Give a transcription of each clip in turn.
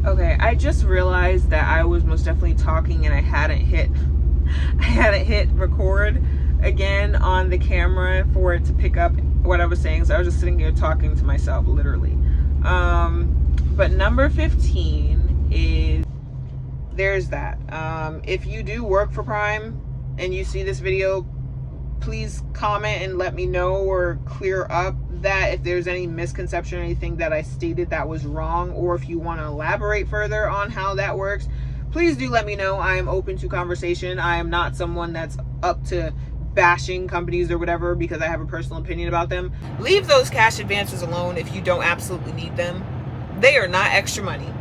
Okay, I just realized that I was most definitely talking and I hadn't hit record again on the camera for it to pick up what I was saying. So I was just sitting here talking to myself, literally. But number 15 is, there's that. If you do work for Prime and you see this video, please comment and let me know or clear up that if there's any misconception or anything that I stated that was wrong, or if you want to elaborate further on how that works, please do let me know. I am open to conversation. I am not someone that's up to bashing companies or whatever because I have a personal opinion about them. Leave those cash advances alone if you don't absolutely need them. They are not extra money.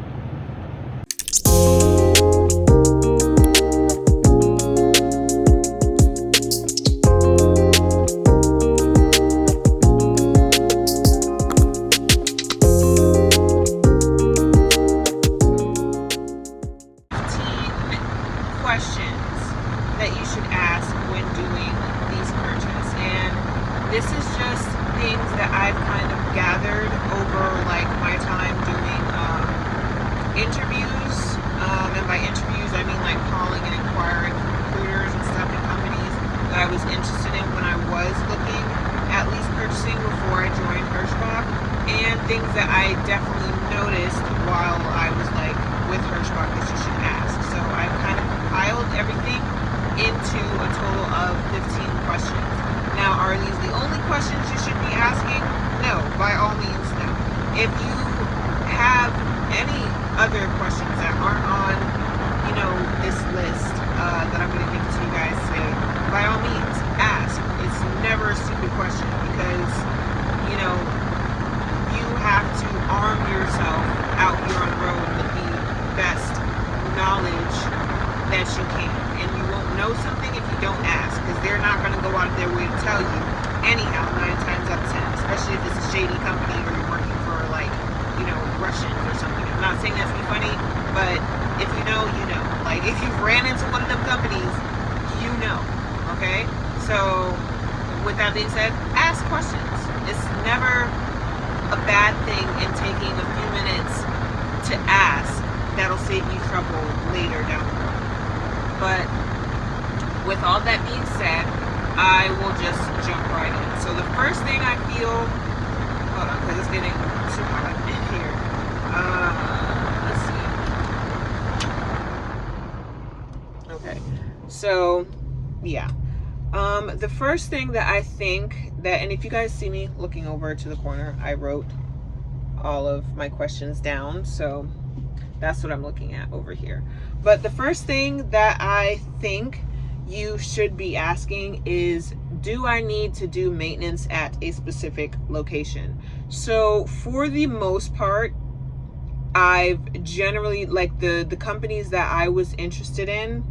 Questions that you should ask when doing lease purchase, and this is just things that I've kind of gathered over like my time doing interviews, and by interviews I mean like calling and inquiring with recruiters and stuff and companies that I was interested in when I was looking at lease purchasing before I joined Hirschbach, and things that I definitely noticed while I was like with Hirschbach that you should ask. So I've kind of compiled everything into a total of 15 questions. Now, are these the only questions you should be asking? No, by all means, no. If you have any other questions that aren't on, this list that I'm going to give to you guys today, by all means, ask. It's never a stupid question because, you have to arm yourself out here on the road with the best knowledge that you can, and you won't know something if you don't ask, because they're not going to go out of their way to tell you anyhow 9 times out of 10, especially if it's a shady company or you're working for Russians or something. I'm not saying that to be funny, but if you know, you know. Like, if you've ran into one of them companies, you know. Okay, so with that being said, ask questions. It's never a bad thing in taking a few minutes to ask. That'll save you trouble later down the road. But with all that being said, I will just jump right in. So the first thing I feel, hold on, because it's getting too hot in here. Let's see. Okay, so yeah. The first thing that I think that, and if you guys see me looking over to the corner, I wrote all of my questions down, so that's what I'm looking at over here. But the first thing that I think you should be asking is, do I need to do maintenance at a specific location? So for the most part, I've generally, like the companies that I was interested in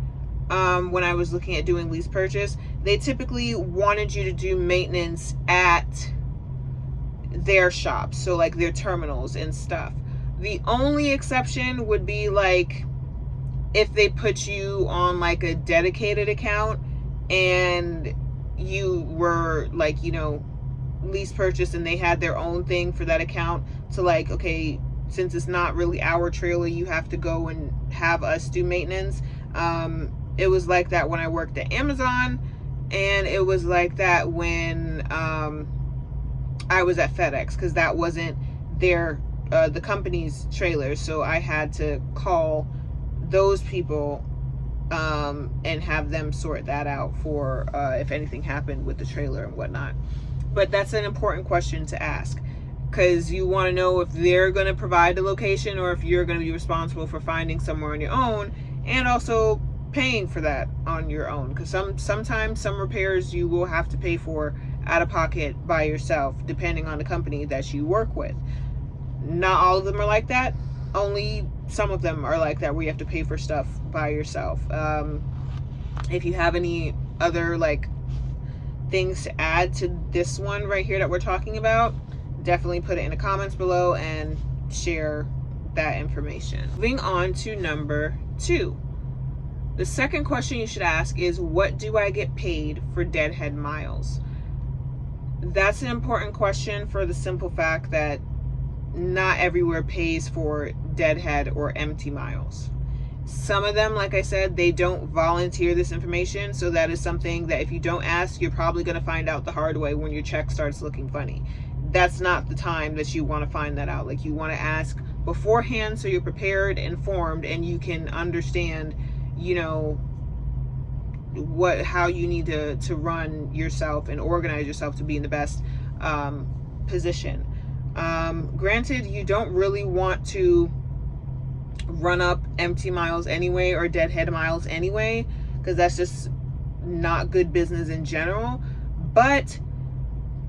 when I was looking at doing lease purchase, they typically wanted you to do maintenance at their shops, so like their terminals and stuff. The only exception would be like if they put you on like a dedicated account and you were like, lease purchase, and they had their own thing for that account to like, okay, since it's not really our trailer, you have to go and have us do maintenance. It was like that when I worked at Amazon, and it was like that when I was at FedEx, because that wasn't their the company's trailer, so I had to call those people and have them sort that out for if anything happened with the trailer and whatnot. But that's an important question to ask, because you want to know if they're going to provide the location or if you're going to be responsible for finding somewhere on your own, and also paying for that on your own, because sometimes some repairs you will have to pay for out of pocket by yourself, depending on the company that you work with. Not all of them are like that. Only some of them are like that, where you have to pay for stuff by yourself. If you have any other like things to add to this one right here that we're talking about, definitely put it in the comments below and share that information. Moving on to number 2. The second question you should ask is, what do I get paid for deadhead miles? That's an important question for the simple fact that not everywhere pays for deadhead or empty miles. Some of them, like I said, they don't volunteer this information, so that is something that if you don't ask, you're probably going to find out the hard way when your check starts looking funny. That's not the time that you want to find that out. Like, you want to ask beforehand so you're prepared, informed, and you can understand, you know, how you need to run yourself and organize yourself to be in the best position. Granted, you don't really want to run up empty miles anyway, or deadhead miles anyway, because that's just not good business in general. But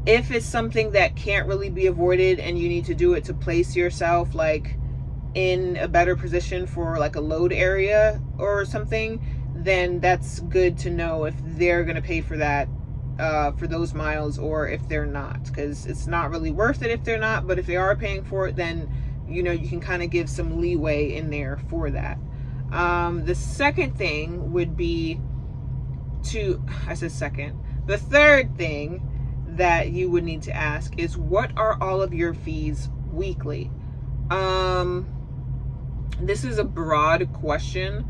if it's something that can't really be avoided and you need to do it to place yourself like in a better position for like a load area or something, then that's good to know if they're going to pay for that, for those miles, or if they're not, because it's not really worth it if they're not. But if they are paying for it, then you know, you can kind of give some leeway in there for that. The second thing would be the third thing that you would need to ask is, what are all of your fees weekly? This is a broad question,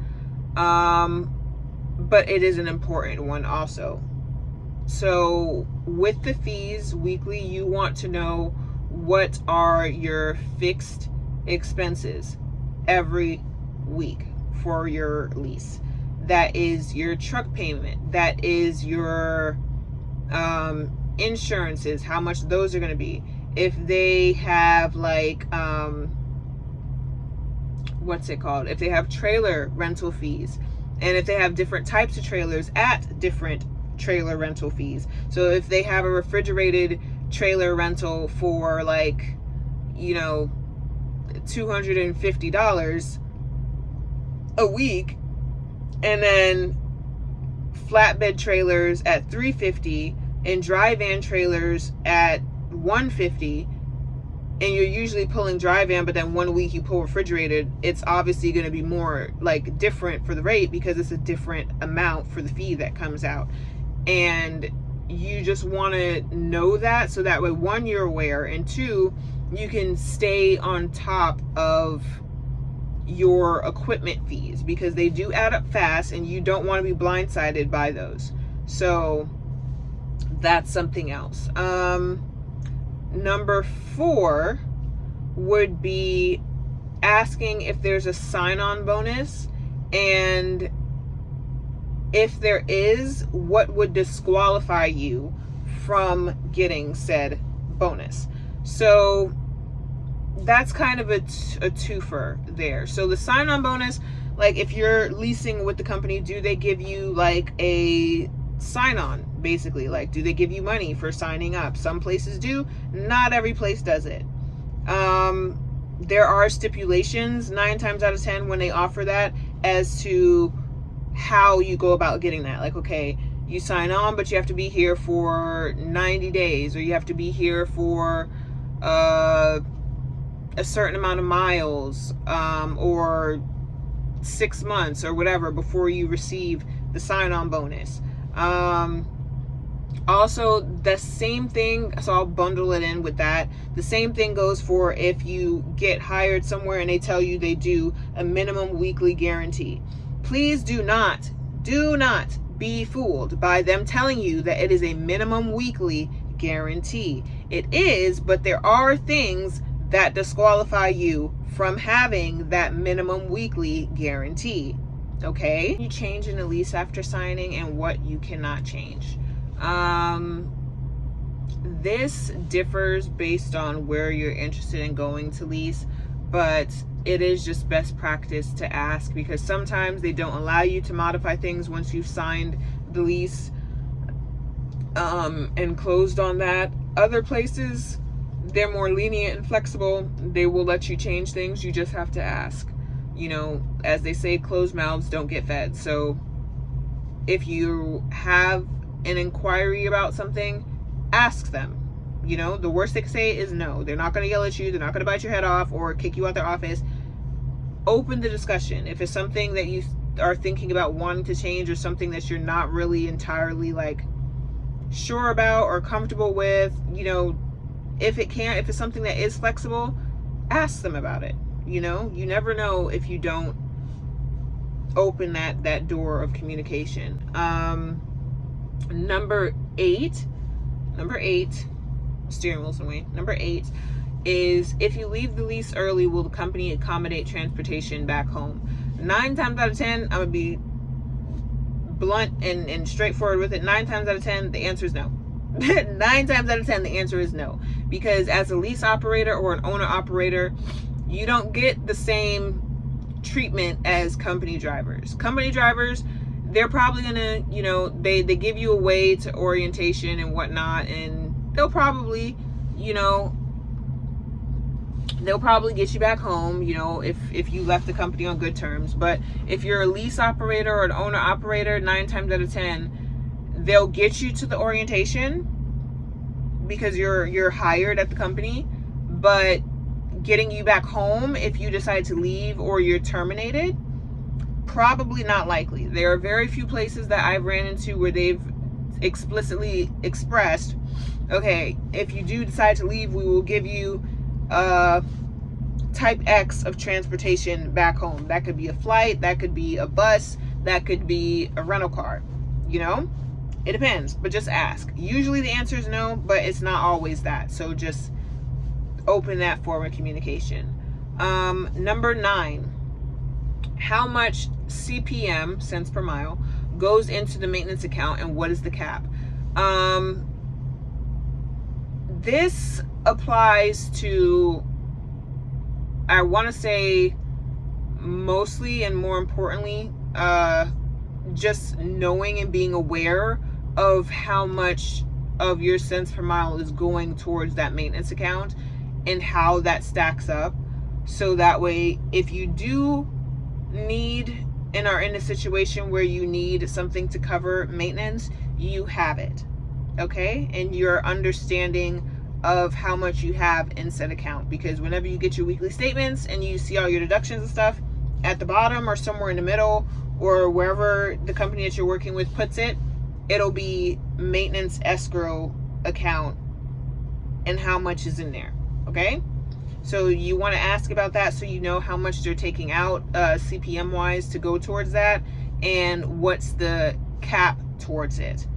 but it is an important one also. So with the fees weekly, you want to know what are your fixed expenses every week for your lease. That is your truck payment, that is your insurances, how much those are going to be. If they have like if they have trailer rental fees, and if they have different types of trailers at different trailer rental fees. So if they have a refrigerated trailer rental for like, you know, $250 a week, and then flatbed trailers at $350 and dry van trailers at $150, and you're usually pulling dry van, but then one week you pull refrigerated, it's obviously going to be more like different for the rate, because it's a different amount for the fee that comes out. And you just want to know that, so that way, one, you're aware, and two, you can stay on top of your equipment fees, because they do add up fast and you don't want to be blindsided by those. So that's something else. Number 4 would be asking if there's a sign-on bonus, and if there is, what would disqualify you from getting said bonus. So that's kind of a twofer there. So the sign-on bonus, like if you're leasing with the company, do they give you like a sign-on, basically? Like, do they give you money for signing up? Some places do, not every place does it. There are stipulations 9 times out of 10 when they offer that as to how you go about getting that. Like, okay, you sign on, but you have to be here for 90 days, or you have to be here for a certain amount of miles, or 6 months or whatever before you receive the sign-on bonus. Also, the same thing, so I'll bundle it in with that. The same thing goes for if you get hired somewhere and they tell you they do a minimum weekly guarantee. Please do not be fooled by them telling you that it is a minimum weekly guarantee. It is, but there are things that disqualify you from having that minimum weekly guarantee. Okay? You change in a lease after signing, and what you cannot change. This differs based on where you're interested in going to lease, but it is just best practice to ask, because sometimes they don't allow you to modify things once you've signed the lease and closed on that. Other places, they're more lenient and flexible. They will let you change things. You just have to ask. You know, as they say, closed mouths don't get fed. So if you have an inquiry about something, ask them. You know, the worst they can say is no. They're not going to yell at you. They're not going to bite your head off or kick you out their office. Open the discussion. If it's something that you are thinking about wanting to change, or something that you're not really entirely like sure about or comfortable with, you know, if it's something that is flexible, ask them about it. You know, you never know if you don't open that door of communication. Number eight, steering wheel's away. Number 8 is, if you leave the lease early, will the company accommodate transportation back home? 9 times out of 10, I'm gonna be blunt and straightforward with it. 9 times out of 10, the answer is no. 9 times out of 10, the answer is no, because as a lease operator or an owner operator, you don't get the same treatment as company drivers. Company drivers, they're probably gonna, you know, they give you a way to orientation and whatnot, and they'll probably, you know, they'll probably get you back home, you know, if you left the company on good terms. But if you're a lease operator or an owner operator, 9 times out of 10, they'll get you to the orientation because you're hired at the company, but getting you back home if you decide to leave or you're terminated, probably not likely. There are very few places that I've ran into where they've explicitly expressed, okay, if you do decide to leave, we will give you type X of transportation back home. That could be a flight, that could be a bus, that could be a rental car. You know, it depends, but just ask. Usually the answer is no, but it's not always that. So just open that form of communication. Number 9, how much CPM, cents per mile, goes into the maintenance account, and what is the cap? This applies to, I want to say, mostly and more importantly, just knowing and being aware of how much of your cents per mile is going towards that maintenance account and how that stacks up. So that way, if you do need and are in a situation where you need something to cover maintenance, you have it, okay? And you're understanding of how much you have in said account, because whenever you get your weekly statements and you see all your deductions and stuff, at the bottom or somewhere in the middle or wherever the company that you're working with puts it, it'll be maintenance escrow account and how much is in there, okay? So you want to ask about that so you know how much they're taking out CPM wise to go towards that, and what's the cap towards it.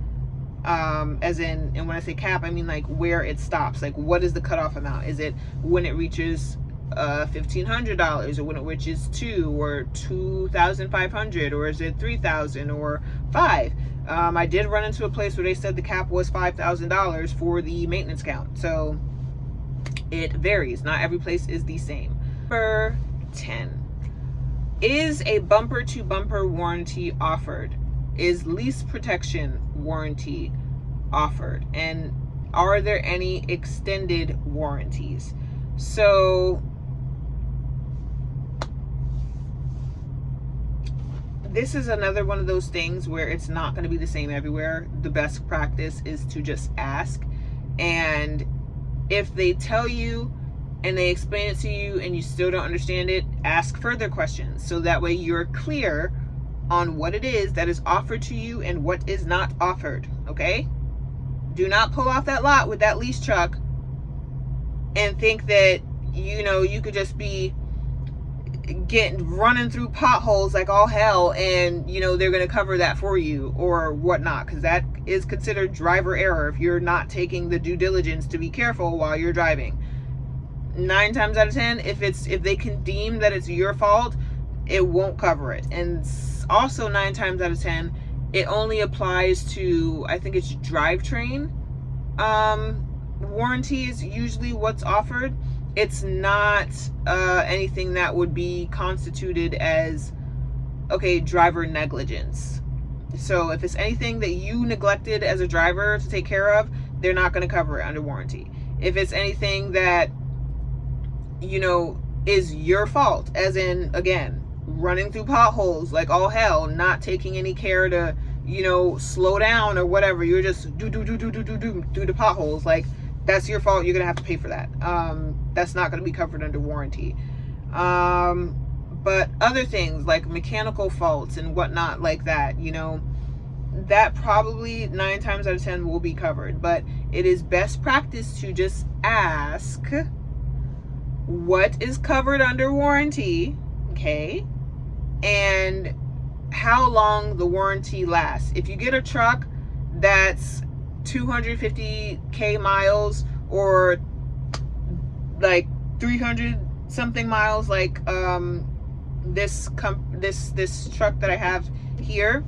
As in, and when I say cap, I mean like where it stops. Like, what is the cutoff amount? Is it when it reaches $1,500, or when it reaches $2,000 or $2,500, or is it $3,000 or $5,000? I did run into a place where they said the cap was $5,000 for the maintenance count. So it varies. Not every place is the same. Number 10. Is a bumper to bumper warranty offered? Is lease protection warranty offered? And are there any extended warranties? So this is another one of those things where it's not going to be the same everywhere. The best practice is to just ask, and if they tell you and they explain it to you and you still don't understand it, ask further questions, so that way you're clear on what it is that is offered to you and what is not offered, okay? Do not pull off that lot with that lease truck and think that, you know, you could just be running through potholes like all hell and, you know, they're going to cover that for you or whatnot, because that is considered driver error if you're not taking the due diligence to be careful while you're driving. 9 times out of 10, if they can deem that it's your fault, it won't cover it. And also 9 times out of 10, it only applies to, I think it's drivetrain warranty is usually what's offered. It's not anything that would be constituted as, okay, driver negligence. So if it's anything that you neglected as a driver to take care of, they're not going to cover it under warranty. If it's anything that, you know, is your fault, as in, again, running through potholes like all hell, not taking any care to, you know, slow down or whatever, you're just do through the potholes, like, that's your fault. You're gonna have to pay for that. That's not gonna be covered under warranty. But other things like mechanical faults and whatnot like that, you know, that probably 9 times out of 10 will be covered. But it is best practice to just ask what is covered under warranty, okay, and how long the warranty lasts. If you get a truck that's 250k miles or like 300 something miles, like this truck that I have here,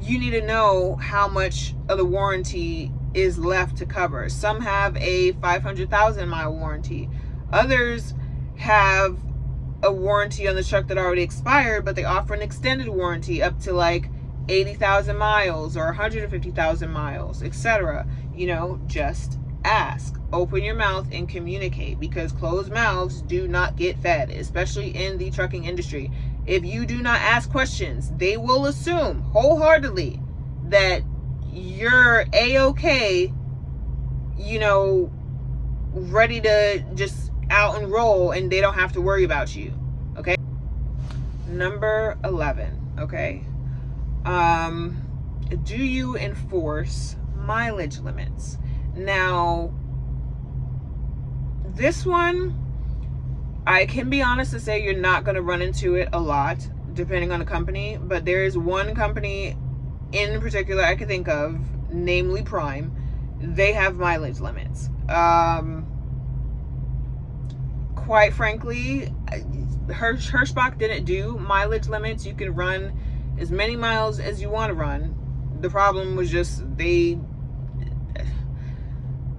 you need to know how much of the warranty is left to cover. Some have a 500,000 mile warranty. Others have a warranty on the truck that already expired, but they offer an extended warranty up to like 80,000 miles or 150,000 miles, etc. You know, just ask, open your mouth and communicate, because closed mouths do not get fed, especially in the trucking industry. If you do not ask questions, they will assume wholeheartedly that you're a-okay, you know, ready to just out and roll, and they don't have to worry about you. Okay. Number 11. Okay. Do you enforce mileage limits? Now, this one, I can be honest to say you're not going to run into it a lot, depending on the company, but there is one company in particular I can think of, namely Prime. They have mileage limits. Quite frankly, Hirschbach didn't do mileage limits. You can run as many miles as you want to run. The problem was just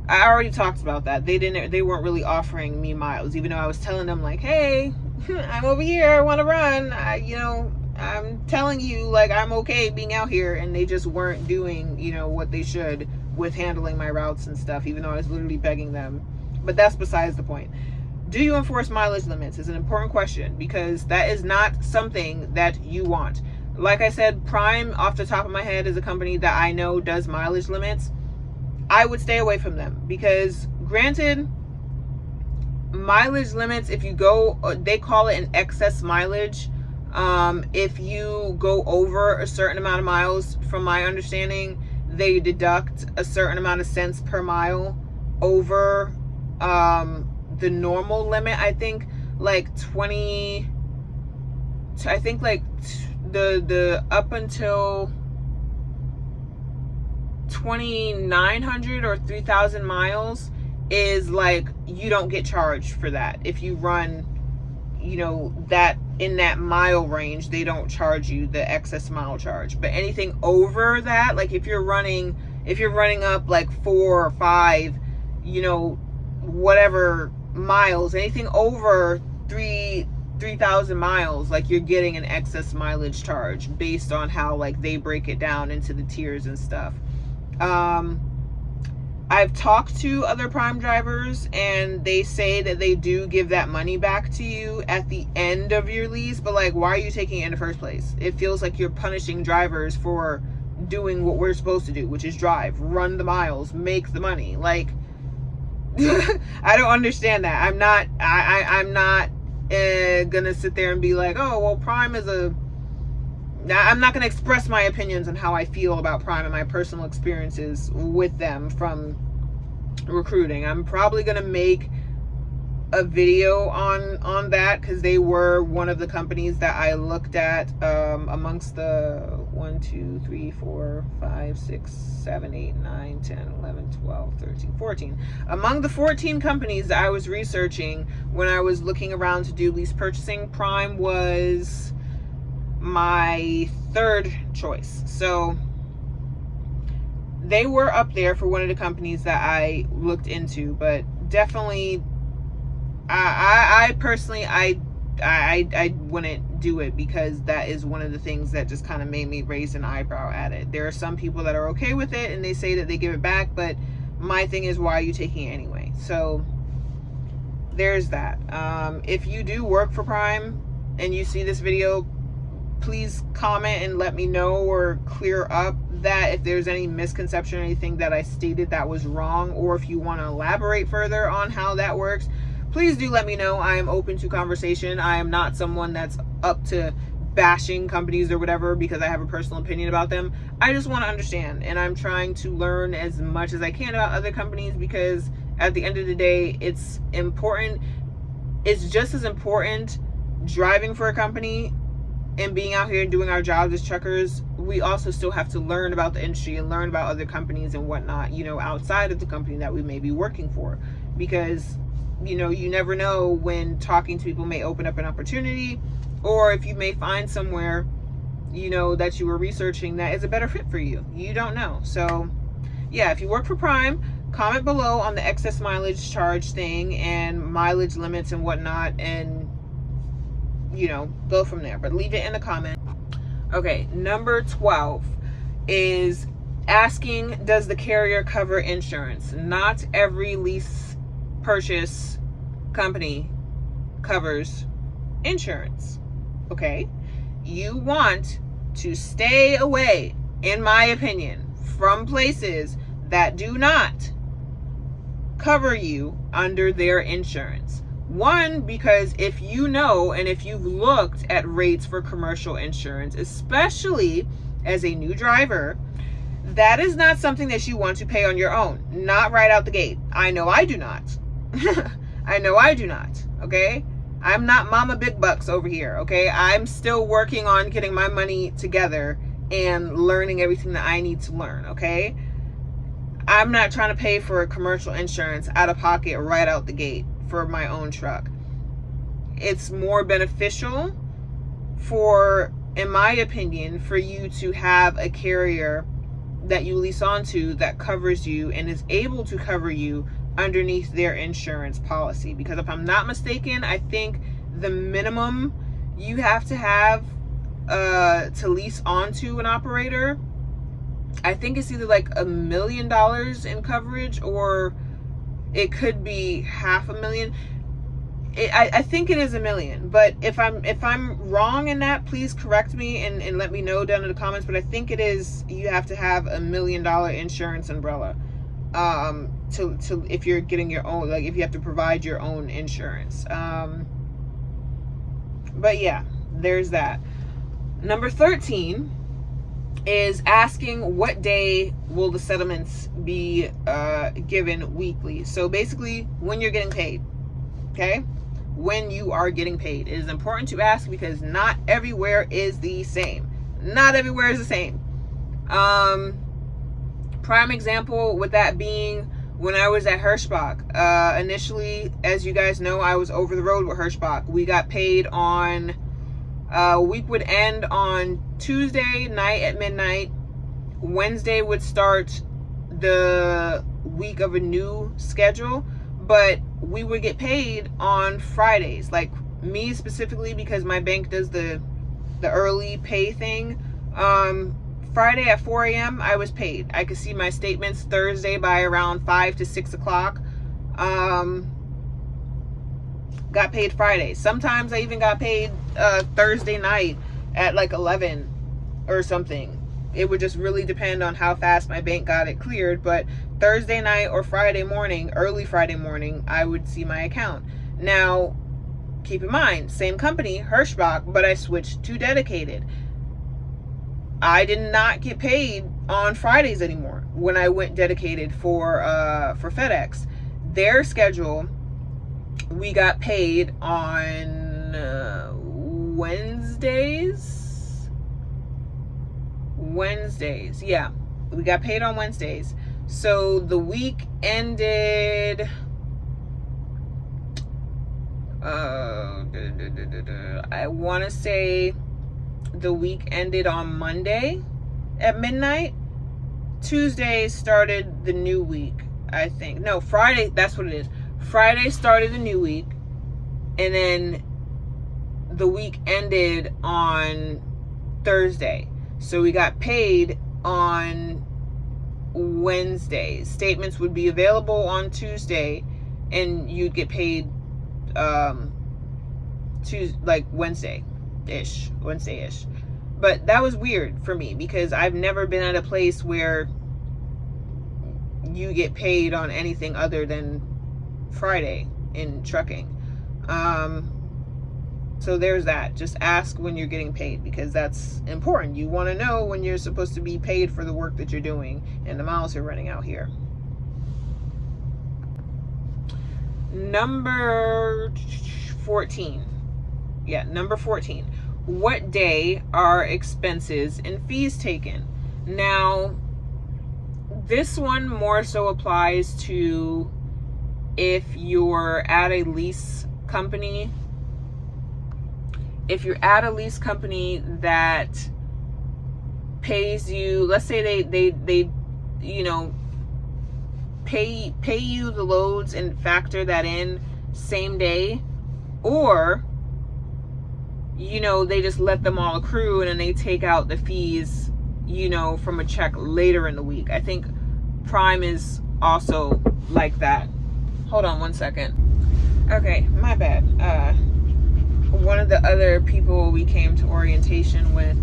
I already talked about that. They weren't really offering me miles, even though I was telling them like, hey, I'm over here, I want to run. I'm telling you, like, I'm okay being out here, and they just weren't doing, you know, what they should with handling my routes and stuff, even though I was literally begging them. But that's besides the point. Do you enforce mileage limits is an important question, because that is not something that you want. Like I said, Prime, off the top of my head, is a company that I know does mileage limits. I would stay away from them, because granted, mileage limits, if you go, they call it an excess mileage. If you go over a certain amount of miles, from my understanding, they deduct a certain amount of cents per mile over the normal limit. I think like the up until 2,900 or 3,000 miles is like, you don't get charged for that. If you run, you know, that in that mile range, they don't charge you the excess mile charge. But anything over that, like if you're running up like 4 or 5, you know, whatever miles, anything over 3,000 miles, like you're getting an excess mileage charge based on how like they break it down into the tiers and stuff. I've talked to other Prime drivers, and they say that they do give that money back to you at the end of your lease, but like, why are you taking it in the first place? It feels like you're punishing drivers for doing what we're supposed to do, which is drive, run the miles, make the money. Like, I don't understand that. I'm not gonna sit there and be like, oh, well, Prime is I'm not going to express my opinions on how I feel about Prime and my personal experiences with them from recruiting. I'm probably going to make a video on that, because they were one of the companies that I looked at amongst the 1, 2, 3, 4, 5, 6, 7, 8, 9, 10, 11, 12, 13, 14. Among the 14 companies that I was researching when I was looking around to do lease purchasing, Prime was my third choice. So they were up there for one of the companies that I looked into, but definitely I personally I wouldn't do it, because that is one of the things that just kind of made me raise an eyebrow at it. There are some people that are okay with it and they say that they give it back, but my thing is, why are you taking it anyway? So there's that. If you do work for Prime and you see this video, please comment and let me know, or clear up that if there's any misconception or anything that I stated that was wrong, or if you want to elaborate further on how that works, please do let me know. I am open to conversation. I am not someone that's up to bashing companies or whatever because I have a personal opinion about them. I just want to understand, and I'm trying to learn as much as I can about other companies, because At the end of the day, it's important. It's just as important driving for a company and being out here and doing our jobs as truckers. We also still have to learn about the industry and learn about other companies and whatnot, you know, outside of the company that we may be working for. Because, you know, you never know when talking to people may open up an opportunity, or if you may find somewhere, you know, that you were researching that is a better fit for you. You don't know. So yeah, if you work for Prime, comment below on the excess mileage charge thing and mileage limits and whatnot, and, you know, go from there. But leave it in the comment. Okay, number 12 is asking, does the carrier cover insurance? Not every lease purchase company covers insurance. Okay, you want to stay away, in my opinion, from places that do not cover you under their insurance. One, because if you know and if you've looked at rates for commercial insurance, especially as a new driver, that is not something that you want to pay on your own. Not right out the gate. I know I do not. I know I do not. Okay? I'm not Mama Big Bucks over here. Okay? I'm still working on getting my money together and learning everything that I need to learn. Okay? I'm not trying to pay for commercial insurance out of pocket right out the gate for my own truck. It's more beneficial for, in my opinion, for you to have a carrier that you lease onto that covers you and is able to cover you underneath their insurance policy. Because if I'm not mistaken, I think the minimum you have to have to lease onto an operator, I think it's either like $1 million in coverage, or it could be $500,000. I think it is $1 million, but if I'm wrong in that, please correct me and let me know down in the comments. But I think it is, you have to have $1 million insurance umbrella to if you're getting your own, like if you have to provide your own insurance. But yeah, there's that. Number 13 is asking, what day will the settlements be given weekly? So basically, when you're getting paid. Okay, when you are getting paid. It is important to ask because not everywhere is the same. Not everywhere is the same. Prime example with that being when I was at Hirschbach. Initially, as you guys know, I was over the road with Hirschbach. We got paid on, week would end on Tuesday night at midnight. Wednesday would start the week of a new schedule, but we would get paid on Fridays. Like me specifically, because my bank does the early pay thing. Friday at 4 a.m. I was paid. I could see my statements Thursday by around 5 to 6 o'clock. Got paid Friday. Sometimes I even got paid Thursday night at like 11 or something. It would just really depend on how fast my bank got it cleared. But Thursday night or Friday morning, early Friday morning, I would see my account. Now, keep in mind, same company, Hirschbach, but I switched to dedicated. I did not get paid on Fridays anymore when I went dedicated for FedEx. Their schedule, we got paid on Wednesdays. Yeah, we got paid on Wednesdays. So the week ended I want to say the week ended on Monday at midnight. Tuesday started the new week, I think. No, Friday, that's what it is. Friday started the new week, and then the week ended on Thursday. So we got paid on Wednesdays. Statements would be available on Tuesday, and you'd get paid Tuesday, like Wednesday-ish. But that was weird for me because I've never been at a place where you get paid on anything other than Friday in trucking. So there's that. Just ask when you're getting paid because that's important. You want to know when you're supposed to be paid for the work that you're doing and the miles you're running out here. Number 14. Yeah, number 14. What day are expenses and fees taken? Now, this one more so applies to if you're at a lease company. If you're at a lease company that pays you, let's say they you know, pay you the loads and factor that in same day, or you know, they just let them all accrue and then they take out the fees, you know, from a check later in the week. I think Prime is also like that. Hold on one second. Okay, my bad. One of the other people we came to orientation with,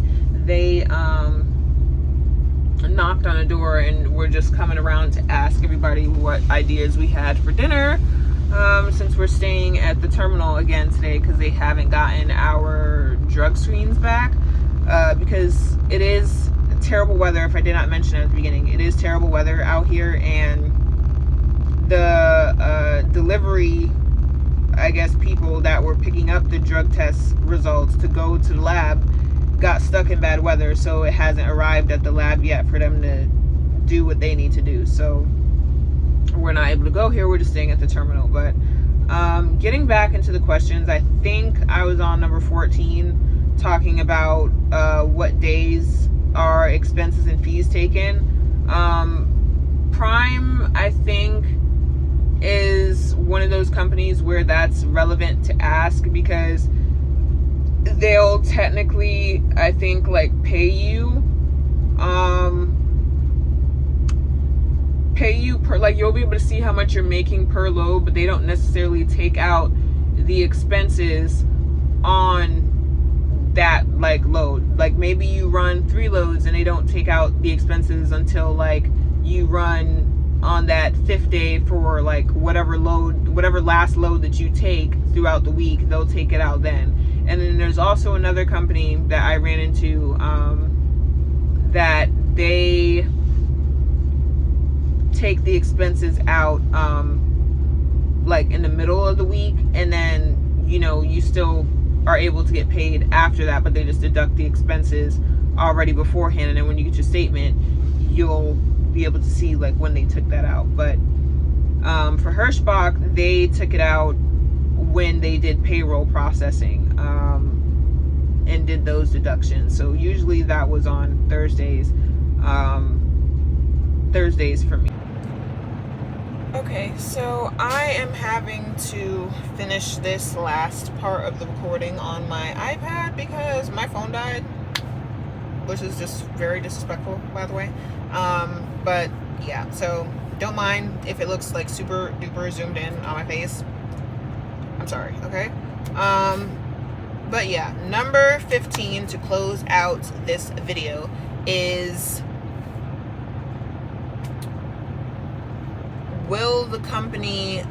they knocked on a door and we're just coming around to ask everybody what ideas we had for dinner, since we're staying at the terminal again today because they haven't gotten our drug screens back, because it is terrible weather. If I did not mention it at the beginning, it is terrible weather out here, and the delivery, I guess, people that were picking up the drug test results to go to the lab got stuck in bad weather, so it hasn't arrived at the lab yet for them to do what they need to do. So we're not able to go here. We're just staying at the terminal. But getting back into the questions, I think I was on number 14 talking about what days are expenses and fees taken. Prime, I think, is one of those companies where that's relevant to ask, because they'll technically, I think, like pay you per, like, you'll be able to see how much you're making per load, but they don't necessarily take out the expenses on that like load. Like maybe you run 3 loads and they don't take out the expenses until like you run on that 5th day for like whatever last load that you take throughout the week. They'll take it out then. And then there's also another company that I ran into, that they take the expenses out like in the middle of the week, and then, you know, you still are able to get paid after that, but they just deduct the expenses already beforehand, and then when you get your statement, you'll be able to see like when they took that out. But for Hirschbach, they took it out when they did payroll processing, and did those deductions. So usually that was on Thursdays for me. Okay, so I am having to finish this last part of the recording on my iPad because my phone died, which is just very disrespectful, by the way. But yeah, so don't mind if it looks like super duper zoomed in on my face. I'm sorry, okay? But yeah, number 15 to close out this video is, will the company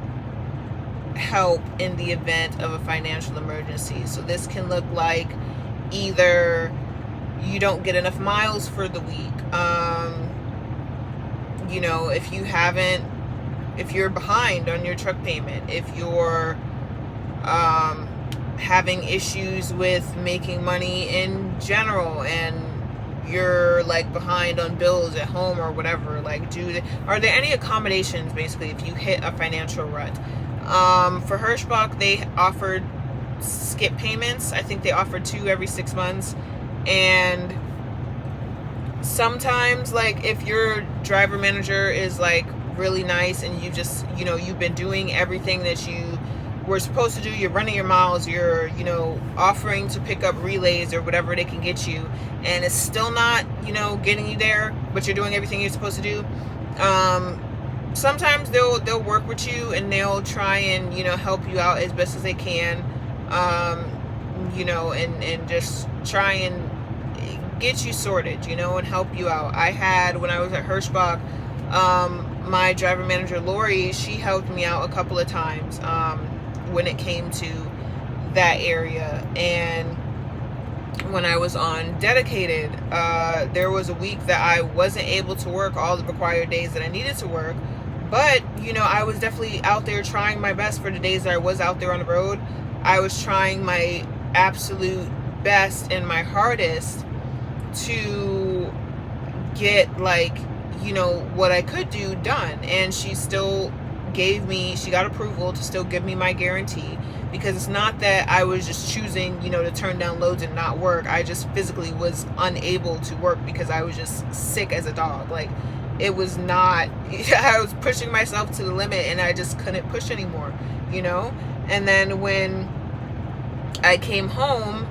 help in the event of a financial emergency? So this can look like either you don't get enough miles for the week, you know, if you're behind on your truck payment, if you're having issues with making money in general and you're like behind on bills at home or whatever, like are there any accommodations basically if you hit a financial rut? For Hirschbach, they offered skip payments. I think they offered 2 every 6 months, and sometimes, like, if your driver manager is like really nice and you just, you know, you've been doing everything that you were supposed to do, you're running your miles, you're, you know, offering to pick up relays or whatever they can get you, and it's still not, you know, getting you there, but you're doing everything you're supposed to do, sometimes they'll work with you and they'll try and, you know, help you out as best as they can, you know, and just try and get you sorted, you know, and help you out. I had, when I was at Hirschbach, my driver manager Lori, she helped me out a couple of times when it came to that area. And when I was on dedicated, there was a week that I wasn't able to work all the required days that I needed to work, But, you know, I was definitely out there trying my best for the days that I was out there on the road. I was trying my absolute best and my hardest to get, like, you know, what I could do done. And she still she got approval to still give me my guarantee, because it's not that I was just choosing, you know, to turn down loads and not work. I just physically was unable to work because I was just sick as a dog. Like, it was not, I was pushing myself to the limit and I just couldn't push anymore, you know? And then when I came home,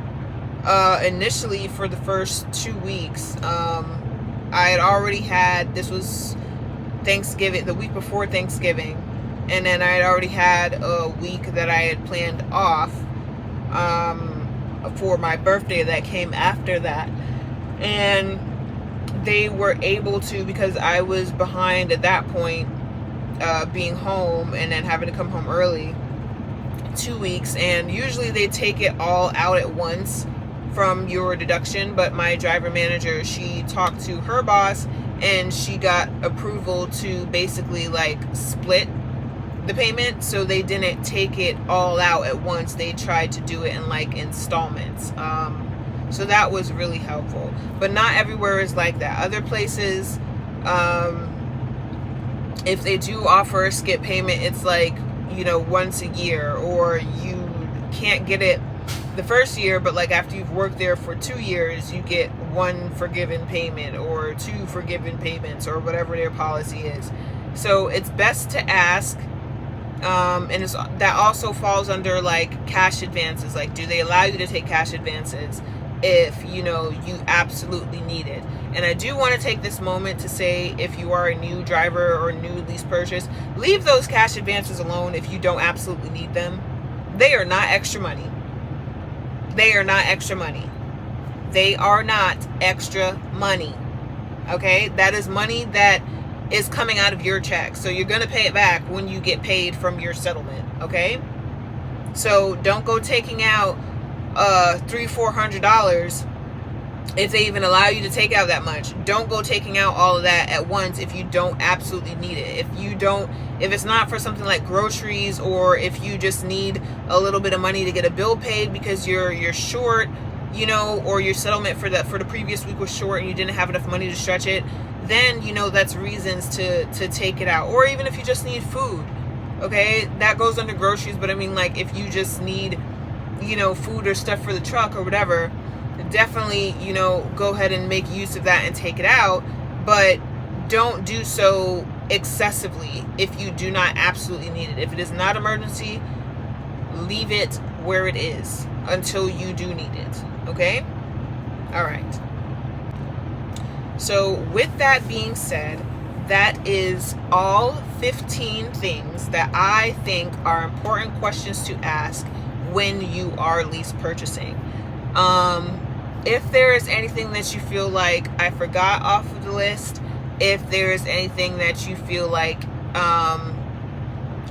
initially for the first 2 weeks, I had already had, this was Thanksgiving, the week before Thanksgiving, and then I had already had a week that I had planned off for my birthday that came after that. And they were able to, because I was behind at that point, being home and then having to come home early, 2 weeks, and usually they take it all out at once from your deduction, but my driver manager, she talked to her boss and she got approval to basically like split the payment, so they didn't take it all out at once. They tried to do it in like installments. So that was really helpful, but not everywhere is like that. Other places, if they do offer a skip payment, it's like, you know, once a year, or you can't get it the first year, but like after you've worked there for 2 years, you get one forgiven payment or 2 forgiven payments, or whatever their policy is. So it's best to ask. And that also falls under like cash advances. Like, do they allow you to take cash advances if, you know, you absolutely need it? And I do want to take this moment to say, if you are a new driver or new lease purchase, leave those cash advances alone if you don't absolutely need them. They are not extra money. They are not extra money. They are not extra money. Okay? That is money that is coming out of your check. So you're going to pay it back when you get paid from your settlement. Okay? So don't go taking out $300-400 if they even allow you to take out that much. Don't go taking out all of that at once if you don't absolutely need it. If it's not for something like groceries, or if you just need a little bit of money to get a bill paid because you're short, you know, or your settlement for the previous week was short and you didn't have enough money to stretch it, then, you know, that's reasons to take it out. Or even if you just need food, okay, that goes under groceries. But I mean, like, if you just need, you know, food or stuff for the truck or whatever, definitely, you know, go ahead and make use of that and take it out. But don't do so excessively if you do not absolutely need it. If it is not emergency, leave it where it is until you do need it. Okay? All right. So with that being said, that is all 15 things that I think are important questions to ask when you are lease purchasing. If there is anything that you feel like I forgot off of the list, if there is anything that you feel like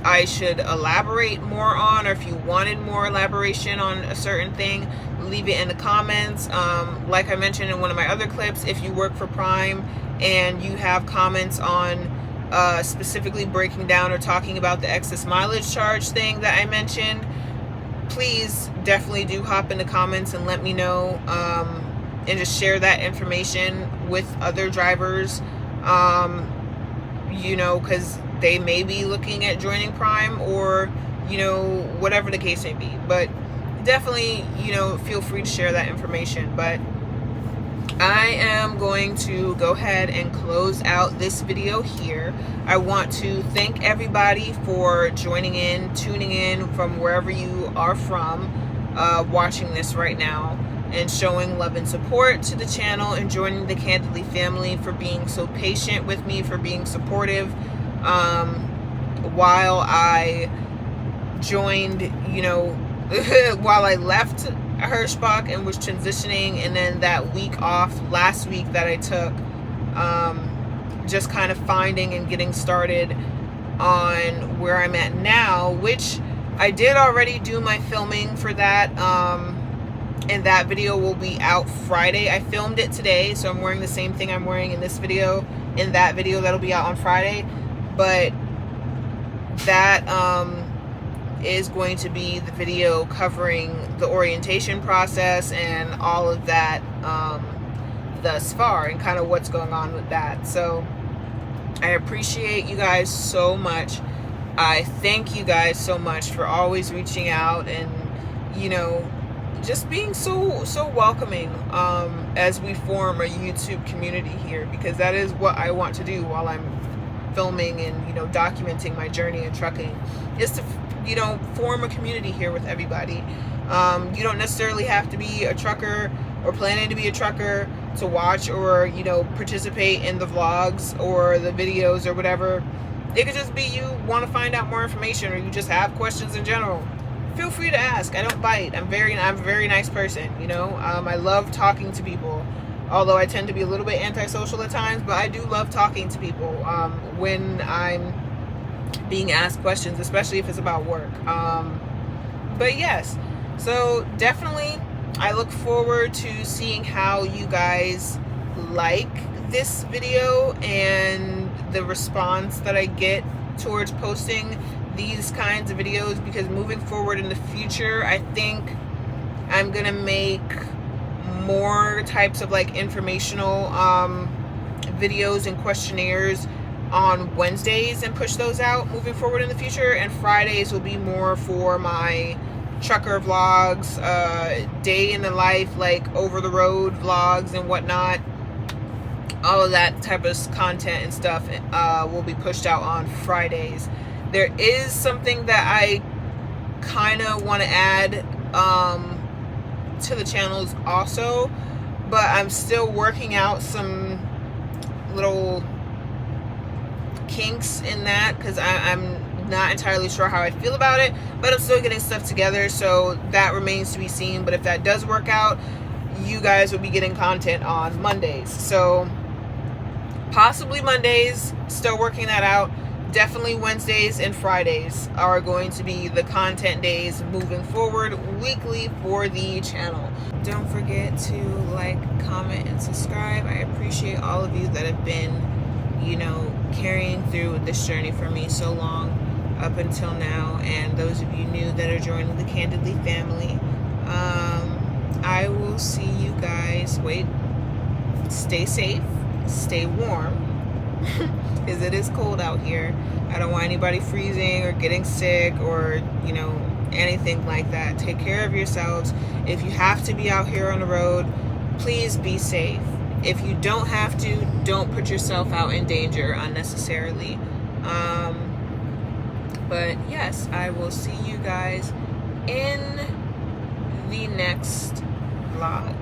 I should elaborate more on, or if you wanted more elaboration on a certain thing, leave it in the comments. Like I mentioned in one of my other clips, if you work for Prime and you have comments on specifically breaking down or talking about the excess mileage charge thing that I mentioned, please definitely do hop in the comments and let me know, and just share that information with other drivers, you know, because they may be looking at joining Prime, or, you know, whatever the case may be. But definitely, you know, feel free to share that information. But I am going to go ahead and close out this video here. I want to thank everybody for joining in, tuning in from wherever you are from, watching this right now, and showing love and support to the channel, and joining the Candidly family, for being so patient with me, for being supportive while I joined, you know, while I left Hirschbach and was transitioning, and then that week off last week that I took, just kind of finding and getting started on where I'm at now, which I did already do my filming for that, and that video will be out Friday. I filmed it today, so I'm wearing the same thing I'm wearing in this video, in that video that'll be out on Friday. But that is going to be the video covering the orientation process and all of that thus far, and kind of what's going on with that. So I appreciate you guys so much. I thank you guys so much for always reaching out and, you know, just being so welcoming as we form a YouTube community here, because that is what I want to do while I'm filming and, you know, documenting my journey in trucking, is to, you know, form a community here with everybody. You don't necessarily have to be a trucker or planning to be a trucker to watch or, you know, participate in the vlogs or the videos or whatever. It could just be you want to find out more information, or you just have questions in general. Feel free to ask. I don't bite. I'm a very nice person, you know. I love talking to people, although I tend to be a little bit antisocial at times, but I do love talking to people when I'm being asked questions, especially if it's about work. But yes, so definitely I look forward to seeing how you guys like this video and the response that I get towards posting these kinds of videos, because moving forward in the future, I think I'm gonna make more types of like informational videos and questionnaires on Wednesdays and push those out moving forward in the future, and Fridays will be more for my trucker vlogs, day in the life, like over the road vlogs and whatnot. All of that type of content and stuff will be pushed out on Fridays. There is something that I kind of want to add to the channels also, but I'm still working out some little kinks in that, because I'm not entirely sure how I feel about it, but I'm still getting stuff together, so that remains to be seen. But if that does work out, you guys will be getting content on Mondays. So possibly Mondays, still working that out. Definitely Wednesdays and Fridays are going to be the content days moving forward weekly for the channel. Don't forget to like, comment, and subscribe. I appreciate all of you that have been, you know, carrying through this journey for me so long up until now, and those of you new that are joining the Candidly family. I will see you guys. Stay safe, stay warm, because it is cold out here. I don't want anybody freezing or getting sick or, you know, anything like that. Take care of yourselves. If you have to be out here on the road, please be safe. If you don't have to, don't put yourself out in danger unnecessarily. But yes, I will see you guys in the next vlog.